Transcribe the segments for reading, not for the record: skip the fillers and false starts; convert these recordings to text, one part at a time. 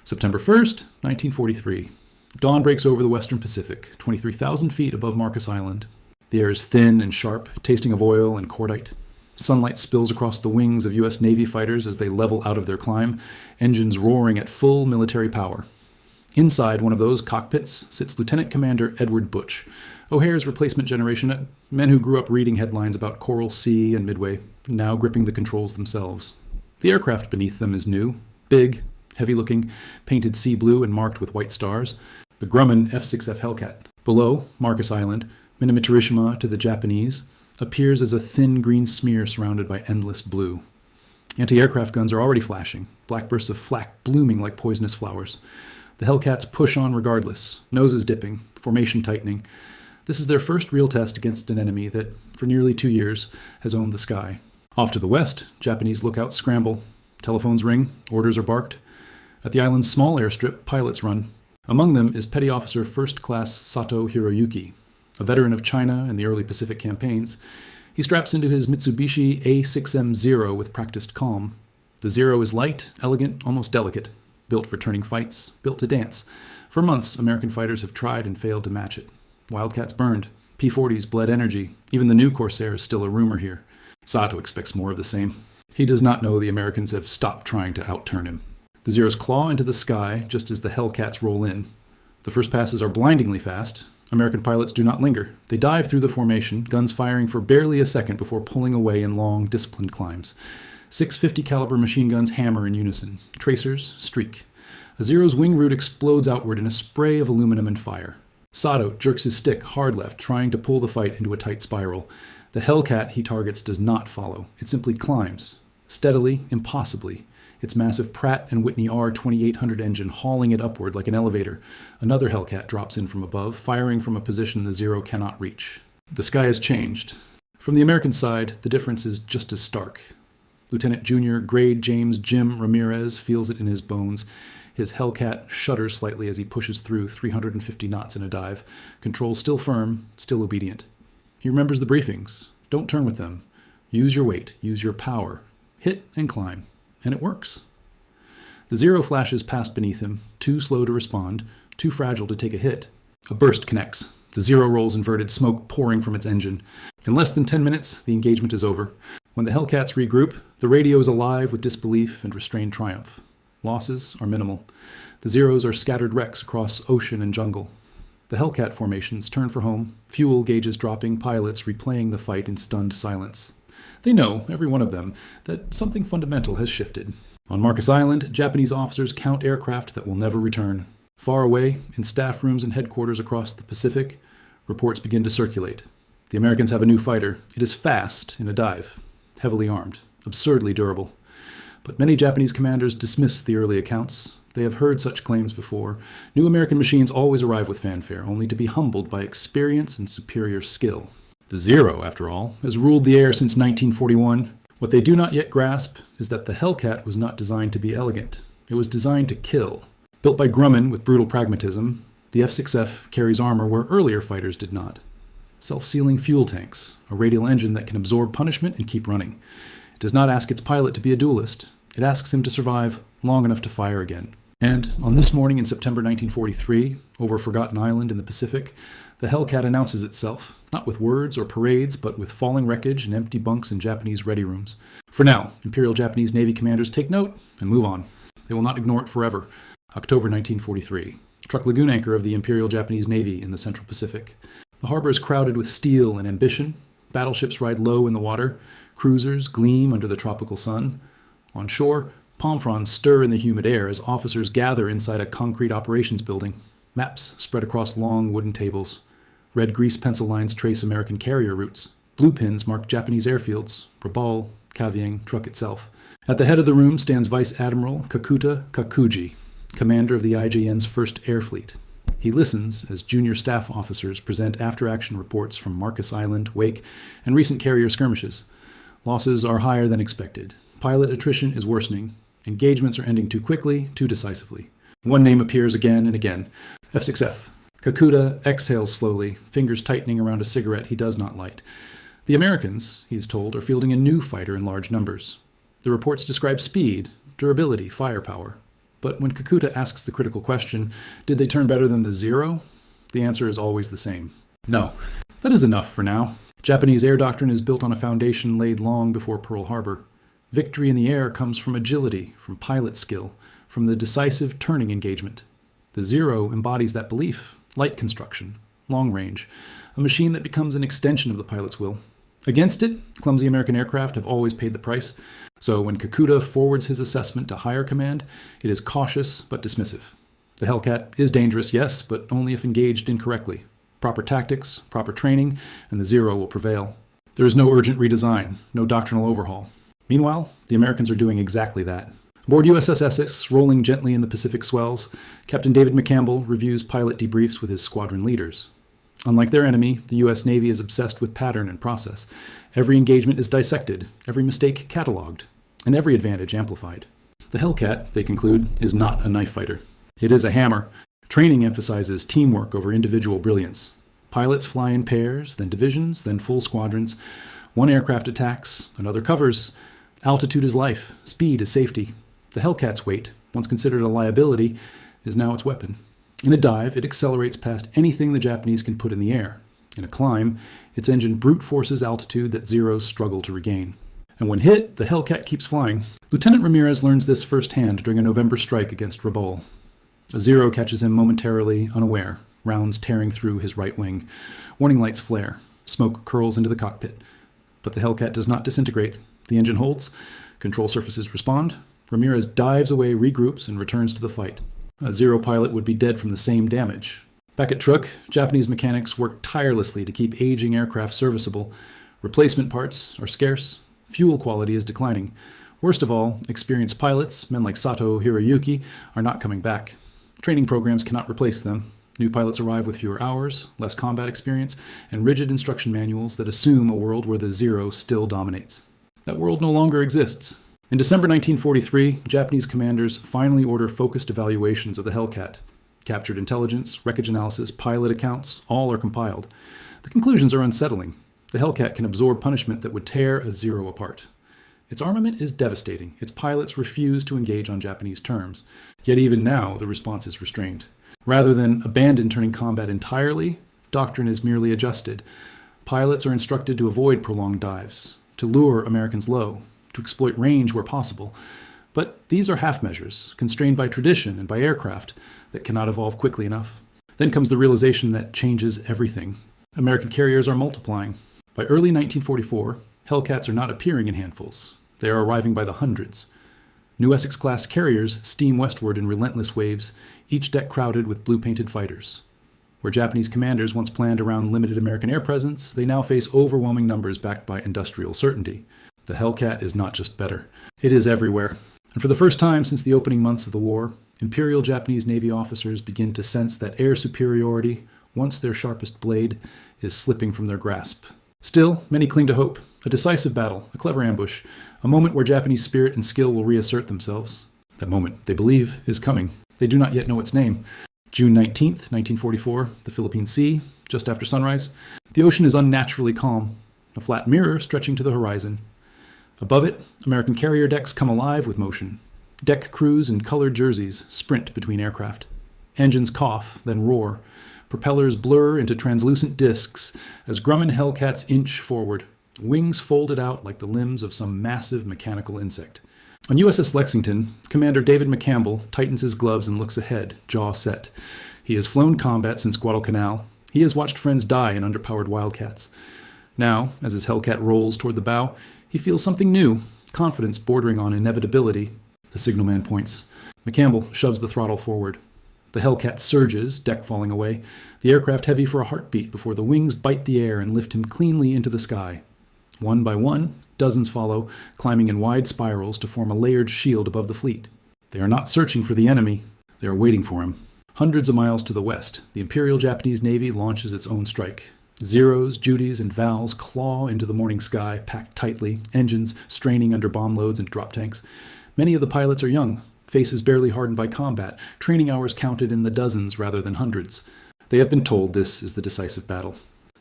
September 1st, 1943. Dawn breaks over the western Pacific, 23,000 feet above Marcus Island. The air is thin and sharp, tasting of oil and cordite. Sunlight spills across the wings of U.S. Navy fighters as they level out of their climb, engines roaring at full military power. Inside one of those cockpits sits Lieutenant Commander Edward Butch, O'Hare's replacement generation, men who grew up reading headlines about Coral Sea and Midway, now gripping the controls themselves. The aircraft beneath them is new, big, heavy-looking, painted sea blue and marked with white stars, the Grumman F6F Hellcat. Below, Marcus Island, Mitsubishi to the Japanese, appears as a thin green smear surrounded by endless blue. Anti-aircraft guns are already flashing, black bursts of flak blooming like poisonous flowers. The Hellcats push on regardless, noses dipping, formation tightening. This is their first real test against an enemy that, for nearly 2 years, has owned the sky. Off to the west, Japanese lookouts scramble. Telephones ring, orders are barked. At the island's small airstrip, pilots run. Among them is Petty Officer First Class Sato Hiroyuki. A veteran of China and the early Pacific campaigns, he straps into his Mitsubishi A6M Zero with practiced calm. The Zero is light, elegant, almost delicate. Built for turning fights, built to dance. For months, American fighters have tried and failed to match it. Wildcats burned. P-40s bled energy. Even the new Corsair is still a rumor here. Sato expects more of the same. He does not know the Americans have stopped trying to outturn him. The Zeros claw into the sky just as the Hellcats roll in. The first passes are blindingly fast. American pilots do not linger. They dive through the formation, guns firing for barely a second before pulling away in long, disciplined climbs. 650 caliber machine guns hammer in unison. Tracers streak. A Zero's wing root explodes outward in a spray of aluminum and fire. Sato jerks his stick hard left, trying to pull the fight into a tight spiral. The Hellcat he targets does not follow. It simply climbs. Steadily, impossibly. Its massive Pratt & Whitney R2800 engine hauling it upward like an elevator. Another Hellcat drops in from above, firing from a position the Zero cannot reach. The sky has changed. From the American side, the difference is just as stark. Lieutenant Junior Grade James Jim Ramirez feels it in his bones. His Hellcat shudders slightly as he pushes through 350 knots in a dive. Control still firm, still obedient. He remembers the briefings. Don't turn with them. Use your weight. Use your power. Hit and climb. And it works. The Zero flashes past beneath him, too slow to respond, too fragile to take a hit. A burst connects. The Zero rolls inverted, smoke pouring from its engine. In less than 10 minutes, the engagement is over. When the Hellcats regroup, the radio is alive with disbelief and restrained triumph. Losses are minimal. The Zeros are scattered wrecks across ocean and jungle. The Hellcat formations turn for home, fuel gauges dropping, pilots replaying the fight in stunned silence. They know, every one of them, that something fundamental has shifted. On Marcus Island, Japanese officers count aircraft that will never return. Far away, in staff rooms and headquarters across the Pacific, reports begin to circulate. The Americans have a new fighter. It is fast in a dive, heavily armed, absurdly durable. But many Japanese commanders dismiss the early accounts. They have heard such claims before. New American machines always arrive with fanfare, only to be humbled by experience and superior skill. The Zero, after all, has ruled the air since 1941. What they do not yet grasp is that the Hellcat was not designed to be elegant. It was designed to kill. Built by Grumman with brutal pragmatism, the F6F carries armor where earlier fighters did not. Self-sealing fuel tanks, a radial engine that can absorb punishment and keep running. It does not ask its pilot to be a duelist. It asks him to survive long enough to fire again. And on this morning in September 1943, over a forgotten island in the Pacific, the Hellcat announces itself, not with words or parades, but with falling wreckage and empty bunks in Japanese ready rooms. For now, Imperial Japanese Navy commanders take note and move on. They will not ignore it forever. October 1943. Truck lagoon anchor of the Imperial Japanese Navy in the Central Pacific. The harbor is crowded with steel and ambition. Battleships ride low in the water. Cruisers gleam under the tropical sun. On shore, palm fronds stir in the humid air as officers gather inside a concrete operations building. Maps spread across long wooden tables. Red grease pencil lines trace American carrier routes. Blue pins mark Japanese airfields, Rabaul, Kavieng, Truk itself. At the head of the room stands Vice Admiral Kakuta Kakuji, commander of the IJN's First Air Fleet. He listens as junior staff officers present after-action reports from Marcus Island, Wake, and recent carrier skirmishes. Losses are higher than expected. Pilot attrition is worsening. Engagements are ending too quickly, too decisively. One name appears again and again. F6F. Kakuta exhales slowly, fingers tightening around a cigarette he does not light. The Americans, he is told, are fielding a new fighter in large numbers. The reports describe speed, durability, firepower. But when Kakuta asks the critical question, did they turn better than the Zero? The answer is always the same. No. That is enough for now. Japanese air doctrine is built on a foundation laid long before Pearl Harbor. Victory in the air comes from agility, from pilot skill, from the decisive turning engagement. The Zero embodies that belief: light construction, long range, a machine that becomes an extension of the pilot's will. Against it, clumsy American aircraft have always paid the price. So when Kakuta forwards his assessment to higher command, it is cautious but dismissive. The Hellcat is dangerous, yes, but only if engaged incorrectly. Proper tactics, proper training, and the Zero will prevail. There is no urgent redesign, no doctrinal overhaul. Meanwhile, the Americans are doing exactly that. Aboard USS Essex, rolling gently in the Pacific swells, Captain David McCampbell reviews pilot debriefs with his squadron leaders. Unlike their enemy, the U.S. Navy is obsessed with pattern and process. Every engagement is dissected, every mistake catalogued, and every advantage amplified. The Hellcat, they conclude, is not a knife fighter. It is a hammer. Training emphasizes teamwork over individual brilliance. Pilots fly in pairs, then divisions, then full squadrons. One aircraft attacks, another covers. Altitude is life, speed is safety. The Hellcat's weight, once considered a liability, is now its weapon. In a dive, it accelerates past anything the Japanese can put in the air. In a climb, its engine brute forces altitude that Zeros struggle to regain. And when hit, the Hellcat keeps flying. Lieutenant Ramirez learns this firsthand during a November strike against Rabaul. A Zero catches him momentarily unaware, rounds tearing through his right wing. Warning lights flare. Smoke curls into the cockpit. But the Hellcat does not disintegrate. The engine holds. Control surfaces respond. Ramirez dives away, regroups, and returns to the fight. A Zero pilot would be dead from the same damage. Back at Truk, Japanese mechanics work tirelessly to keep aging aircraft serviceable. Replacement parts are scarce. Fuel quality is declining. Worst of all, experienced pilots, men like Sato Hiroyuki, are not coming back. Training programs cannot replace them. New pilots arrive with fewer hours, less combat experience, and rigid instruction manuals that assume a world where the Zero still dominates. That world no longer exists. In December 1943, Japanese commanders finally order focused evaluations of the Hellcat. Captured intelligence, wreckage analysis, pilot accounts, all are compiled. The conclusions are unsettling. The Hellcat can absorb punishment that would tear a Zero apart. Its armament is devastating. Its pilots refuse to engage on Japanese terms. Yet even now, the response is restrained. Rather than abandon turning combat entirely, doctrine is merely adjusted. Pilots are instructed to avoid prolonged dives, to lure Americans low, to exploit range where possible. But these are half measures, constrained by tradition and by aircraft that cannot evolve quickly enough. Then comes the realization that changes everything. American carriers are multiplying. By early 1944, Hellcats are not appearing in handfuls. They are arriving by the hundreds. New Essex-class carriers steam westward in relentless waves, each deck crowded with blue-painted fighters. Where Japanese commanders once planned around limited American air presence, they now face overwhelming numbers backed by industrial certainty. The Hellcat is not just better. It is everywhere. And for the first time since the opening months of the war, Imperial Japanese Navy officers begin to sense that air superiority, once their sharpest blade, is slipping from their grasp. Still, many cling to hope. A decisive battle, a clever ambush, a moment where Japanese spirit and skill will reassert themselves. That moment, they believe, is coming. They do not yet know its name. June 19th, 1944, the Philippine Sea, just after sunrise. The ocean is unnaturally calm, a flat mirror stretching to the horizon. Above it, American carrier decks come alive with motion. Deck crews in colored jerseys sprint between aircraft. Engines cough, then roar. Propellers blur into translucent discs as Grumman Hellcats inch forward, wings folded out like the limbs of some massive mechanical insect. On USS Lexington, Commander David McCampbell tightens his gloves and looks ahead, jaw set. He has flown combat since Guadalcanal. He has watched friends die in underpowered Wildcats. Now, as his Hellcat rolls toward the bow, he feels something new, confidence bordering on inevitability. The signalman points. McCampbell shoves the throttle forward. The Hellcat surges, deck falling away, the aircraft heavy for a heartbeat before the wings bite the air and lift him cleanly into the sky. One by one, dozens follow, climbing in wide spirals to form a layered shield above the fleet. They are not searching for the enemy. They are waiting for him. Hundreds of miles to the west, the Imperial Japanese Navy launches its own strike. Zeros, Judies, and Vals claw into the morning sky, packed tightly, engines straining under bomb loads and drop tanks. Many of the pilots are young, faces barely hardened by combat, training hours counted in the dozens rather than hundreds. They have been told this is the decisive battle.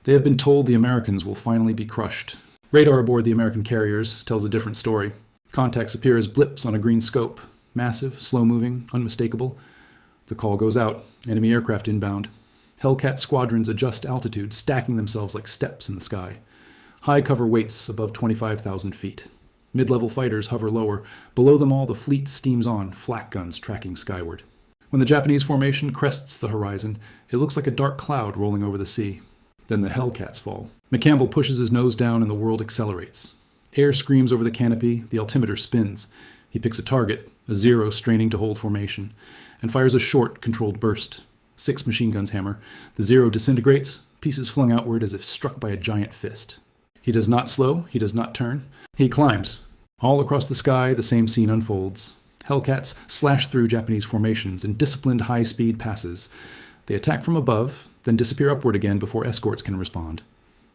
They have been told the Americans will finally be crushed. Radar aboard the American carriers tells a different story. Contacts appear as blips on a green scope. Massive, slow-moving, unmistakable. The call goes out. Enemy aircraft inbound. Hellcat squadrons adjust altitude, stacking themselves like steps in the sky. High cover waits above 25,000 feet. Mid-level fighters hover lower. Below them all, the fleet steams on, flak guns tracking skyward. When the Japanese formation crests the horizon, it looks like a dark cloud rolling over the sea. Then the Hellcats fall. McCampbell pushes his nose down and the world accelerates. Air screams over the canopy, the altimeter spins. He picks a target, a Zero straining to hold formation, and fires a short, controlled burst. 6 machine guns hammer. The Zero disintegrates, pieces flung outward as if struck by a giant fist. He does not slow, he does not turn. He climbs. All across the sky, the same scene unfolds. Hellcats slash through Japanese formations in disciplined high-speed passes. They attack from above, then disappear upward again before escorts can respond.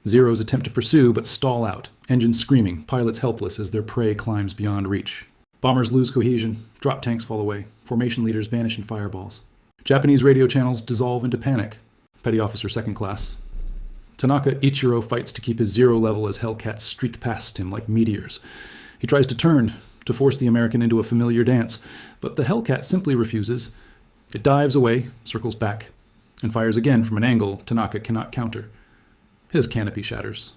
Zeros attempt to pursue, but stall out, engines screaming, pilots helpless as their prey climbs beyond reach. Bombers lose cohesion, drop tanks fall away, formation leaders vanish in fireballs. Japanese radio channels dissolve into panic. Petty Officer Second Class. Tanaka Ichiro fights to keep his Zero level as Hellcats streak past him like meteors. He tries to turn, to force the American into a familiar dance, but the Hellcat simply refuses. It dives away, circles back, and fires again from an angle Tanaka cannot counter. His canopy shatters.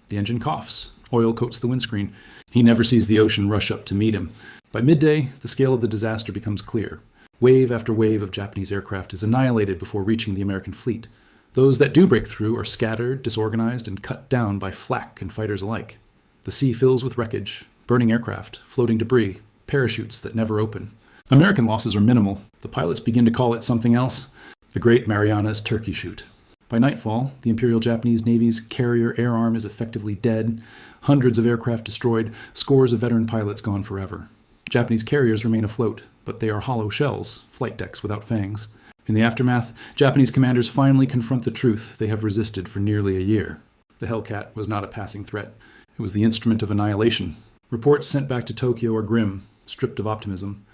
The engine coughs. Oil coats the windscreen. He never sees the ocean rush up to meet him. By midday, the scale of the disaster becomes clear. Wave after wave of Japanese aircraft is annihilated before reaching the American fleet. Those that do break through are scattered, disorganized, and cut down by flak and fighters alike. The sea fills with wreckage, burning aircraft, floating debris, parachutes that never open. American losses are minimal. The pilots begin to call it something else: the Great Marianas Turkey Shoot. By nightfall, the Imperial Japanese Navy's carrier air arm is effectively dead, hundreds of aircraft destroyed, scores of veteran pilots gone forever. Japanese carriers remain afloat, but they are hollow shells, flight decks without fangs. In the aftermath, Japanese commanders finally confront the truth they have resisted for nearly a year. The Hellcat was not a passing threat. It was the instrument of annihilation. Reports sent back to Tokyo are grim, stripped of optimism.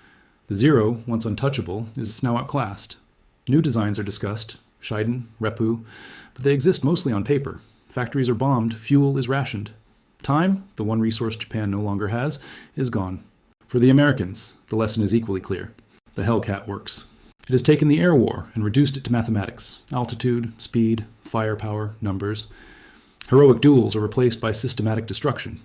The Zero, once untouchable, is now outclassed. New designs are discussed, Shiden, Repu, but they exist mostly on paper. Factories are bombed, fuel is rationed. Time, the one resource Japan no longer has, is gone. For the Americans, the lesson is equally clear. The Hellcat works. It has taken the air war and reduced it to mathematics: altitude, speed, firepower, numbers. Heroic duels are replaced by systematic destruction.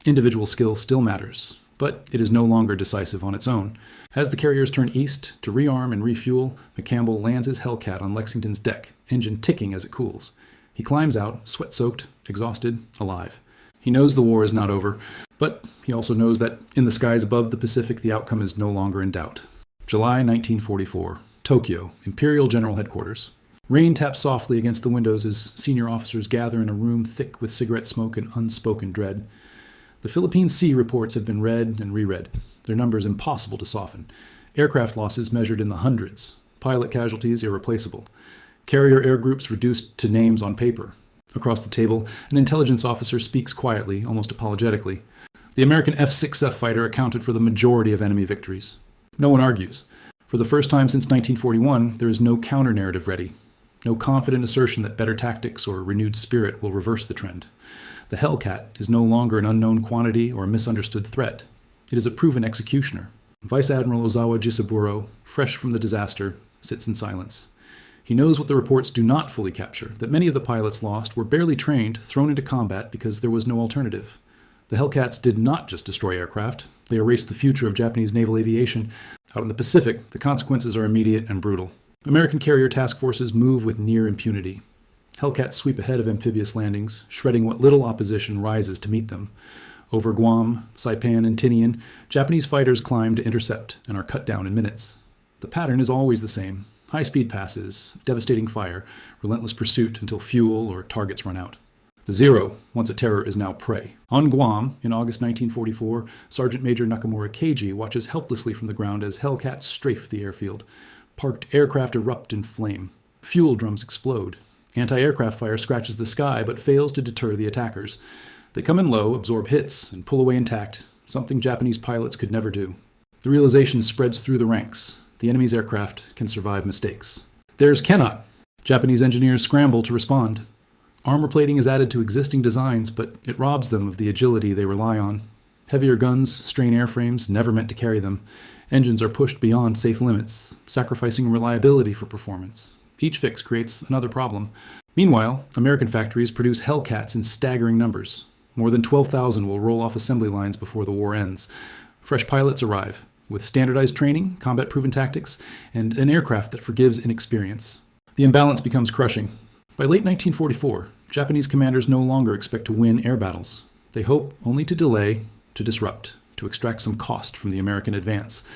Individual skill still matters, but it is no longer decisive on its own. As the carriers turn east to rearm and refuel, McCampbell lands his Hellcat on Lexington's deck, engine ticking as it cools. He climbs out, sweat-soaked, exhausted, alive. He knows the war is not over, but he also knows that in the skies above the Pacific, the outcome is no longer in doubt. July 1944, Tokyo, Imperial General Headquarters. Rain taps softly against the windows as senior officers gather in a room thick with cigarette smoke and unspoken dread. The Philippine Sea reports have been read and reread, their numbers impossible to soften. Aircraft losses measured in the hundreds, pilot casualties irreplaceable, carrier air groups reduced to names on paper. Across the table, an intelligence officer speaks quietly, almost apologetically. The American F6F fighter accounted for the majority of enemy victories. No one argues. For the first time since 1941, there is no counter-narrative ready, no confident assertion that better tactics or renewed spirit will reverse the trend. The Hellcat is no longer an unknown quantity or a misunderstood threat. It is a proven executioner. Vice Admiral Ozawa Jisaburo, fresh from the disaster, sits in silence. He knows what the reports do not fully capture, that many of the pilots lost were barely trained, thrown into combat because there was no alternative. The Hellcats did not just destroy aircraft. They erased the future of Japanese naval aviation. Out in the Pacific, the consequences are immediate and brutal. American carrier task forces move with near impunity. Hellcats sweep ahead of amphibious landings, shredding what little opposition rises to meet them. Over Guam, Saipan, and Tinian, Japanese fighters climb to intercept and are cut down in minutes. The pattern is always the same: high-speed passes, devastating fire, relentless pursuit until fuel or targets run out. The Zero, once a terror, is now prey. On Guam, in August 1944, Sergeant Major Nakamura Keiji watches helplessly from the ground as Hellcats strafe the airfield. Parked aircraft erupt in flame. Fuel drums explode. Anti-aircraft fire scratches the sky but fails to deter the attackers. They come in low, absorb hits, and pull away intact, something Japanese pilots could never do. The realization spreads through the ranks. The enemy's aircraft can survive mistakes. Theirs cannot. Japanese engineers scramble to respond. Armor plating is added to existing designs, but it robs them of the agility they rely on. Heavier guns strain airframes never meant to carry them. Engines are pushed beyond safe limits, sacrificing reliability for performance. Each fix creates another problem. Meanwhile, American factories produce Hellcats in staggering numbers. More than 12,000 will roll off assembly lines before the war ends. Fresh pilots arrive, with standardized training, combat-proven tactics, and an aircraft that forgives inexperience. The imbalance becomes crushing. By late 1944, Japanese commanders no longer expect to win air battles. They hope only to delay, to disrupt, to extract some cost from the American advance.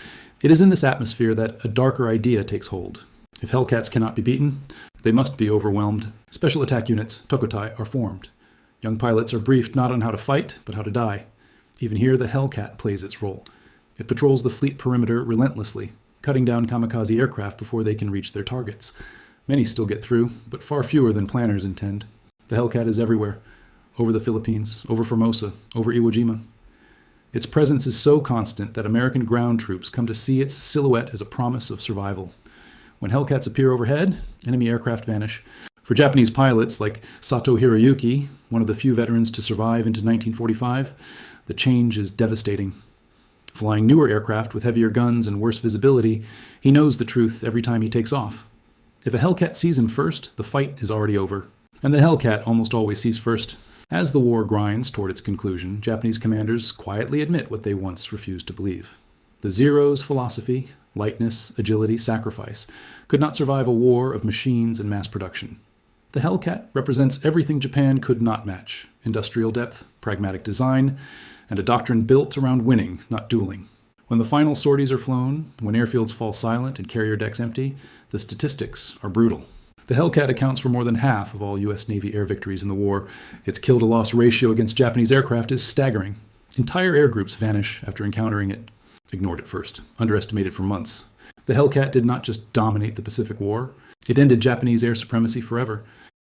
It is in this atmosphere that a darker idea takes hold. If Hellcats cannot be beaten, they must be overwhelmed. Special attack units, Tokutai, are formed. Young pilots are briefed not on how to fight, but how to die. Even here, the Hellcat plays its role. It patrols the fleet perimeter relentlessly, cutting down kamikaze aircraft before they can reach their targets. Many still get through, but far fewer than planners intend. The Hellcat is everywhere. Over the Philippines, over Formosa, over Iwo Jima. Its presence is so constant that American ground troops come to see its silhouette as a promise of survival. When Hellcats appear overhead, enemy aircraft vanish. For Japanese pilots like Sato Hiroyuki, one of the few veterans to survive into 1945, the change is devastating. Flying newer aircraft with heavier guns and worse visibility, he knows the truth every time he takes off. If a Hellcat sees him first, the fight is already over. And the Hellcat almost always sees first. As the war grinds toward its conclusion, Japanese commanders quietly admit what they once refused to believe. The Zero's philosophy, lightness, agility, sacrifice, could not survive a war of machines and mass production. The Hellcat represents everything Japan could not match: industrial depth, pragmatic design, and a doctrine built around winning, not dueling. When the final sorties are flown, when airfields fall silent and carrier decks empty, the statistics are brutal. The Hellcat accounts for more than half of all U.S. Navy air victories in the war. Its kill-to-loss ratio against Japanese aircraft is staggering. Entire air groups vanish after encountering it. Ignored at first, underestimated for months. The Hellcat did not just dominate the Pacific War. It ended Japanese air supremacy forever.